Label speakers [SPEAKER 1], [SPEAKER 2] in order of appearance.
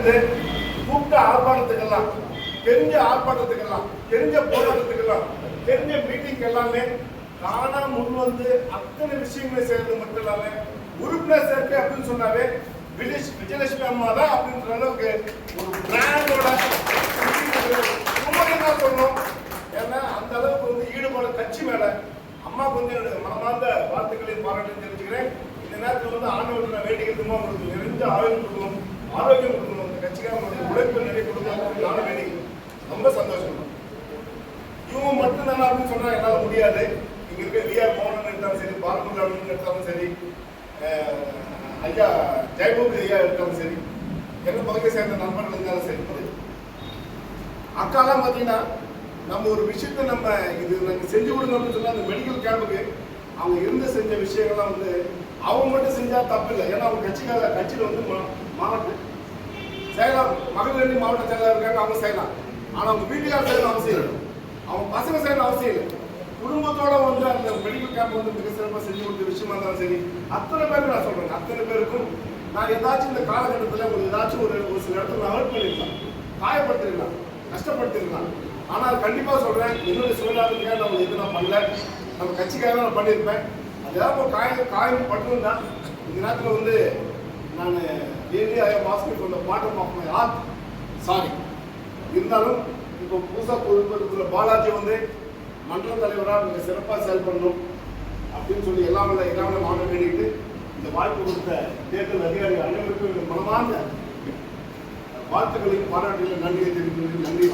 [SPEAKER 1] இருந்து கூப்பிட்ட ஆர்ப்பாட்டத்துக்கெல்லாம், தெரிஞ்ச ஆர்ப்பாட்டத்துக்கெல்லாம், தெரிஞ்ச போராட்டத்துக்கெல்லாம், தெரிஞ்ச மீட்டிங் எல்லாமே தானா முன் வந்து அத்தனை விஷயங்களை செய்யறது மட்டும் இல்லாம உறுப்பினர் சேர்க்கை அப்படின்னு சொன்னாவே விஜயலட்சுமி அம்மா தான் அப்படின்ற அளவுக்கு ஒரு பிராண்டோட என்ன சொல்லணும். ஏன்னா அந்த அளவுக்கு வந்து ஈடுபாடு கட்சி மேல அம்மாவுக்கு வந்து என்னுடைய மனமார்ந்த வாழ்த்துக்களையும் பாராட்டையும் தெரிஞ்சுக்கிறேன். இந்த நேரத்தில் வந்து ஆண்டவர்கள் நான் வேண்டிக்கிறதுமா உங்களுக்கு நிறைந்த ஆரோக்கியம் கொடுக்கணும், ஆரோக்கியம் கொடுக்கணும், அந்த கட்சிக்காக உங்களுக்கு உழைப்பு நிறைய கொடுக்கணும் நானும் வேண்டிக்கிறேன். ரொம்ப சந்தோஷம். இவங்க மட்டும் தானே அப்படின்னு சொன்னா என்னால் முடியாது. இங்க இருக்க விஆர் மோகன் எடுத்தாலும் சரி, பாலமுருகன் எடுத்தாலும் சரி, ஐயா ஜெயபூபதி ஐயா எடுத்தாலும் சரி, என்ன பகுதியை சேர்ந்த நண்பர்கள் இருந்தாலும் சரி, அக்காலாம் பார்த்தீங்கன்னா நம்ம ஒரு விஷயத்த நம்ம இது நாங்கள் செஞ்சு கொடுங்க அப்படின்னு சொன்னால் அந்த மெடிக்கல் கேம்புக்கு அவங்க இருந்து செஞ்ச விஷயங்கள்லாம் வந்து அவங்க மட்டும் செஞ்சால் தப்பு இல்லை. ஏன்னா அவங்க கட்சியில் வந்து மாவட்ட செய்யலாம், மகளிர் மாவட்ட செயலாளர் இருக்காங்க, அவங்க செய்யலாம். ஆனால் அவங்க வீட்டுக்கார செய்யணும் அவசியம் இல்லை, அவங்க பசங்க செய்யணும் அவசியம் இல்லை. குடும்பத்தோட வந்து அந்த மெடிக்கல் கேம்ப் வந்து மிக சிறப்பாக செஞ்சு கொடுத்த விஷயமா இருந்தாலும் சரி, அத்தனை பேருக்கு நான் சொல்றேன், அத்தனை பேருக்கும் நான் ஏதாச்சும் இந்த காலகட்டத்தில் ஒரு ஏதாச்சும் ஒரு சில இடத்துல நான் ஹர்ட் பண்ணிருக்கலாம், காயப்படுத்திருக்கலாம், கஷ்டப்படுத்திருக்கலாம். ஆனால் கண்டிப்பாக சொல்றேன், என்னுடைய சுயலாபத்துக்காக நம்ம எதுவும் நான் பண்ணல, நம்ம கட்சிக்காக நான் பண்ணியிருப்பேன். அது ஏதாவது காயம் பட்டிருந்தா இந்த நேரத்தில் வந்து நான் daily I am asking from the bottom of my heart sorry. இருந்தாலும் இப்போ புதுசாக பொறுப்பெடுக்கிற பாலாஜி வந்து மண்டல தலைவராக மிக சிறப்பாக செயல்படணும் அப்படின்னு சொல்லி எல்லாம் மாவட்டம் வேண்டிட்டு இந்த வாய்ப்பு கொடுத்த தேர்தல் அதிகாரி அனைவருக்கும் மனமார்ந்த வாழ்த்துக்களையும் பாராட்டுகளையும் நன்றியை தெரிவித்து நன்றி.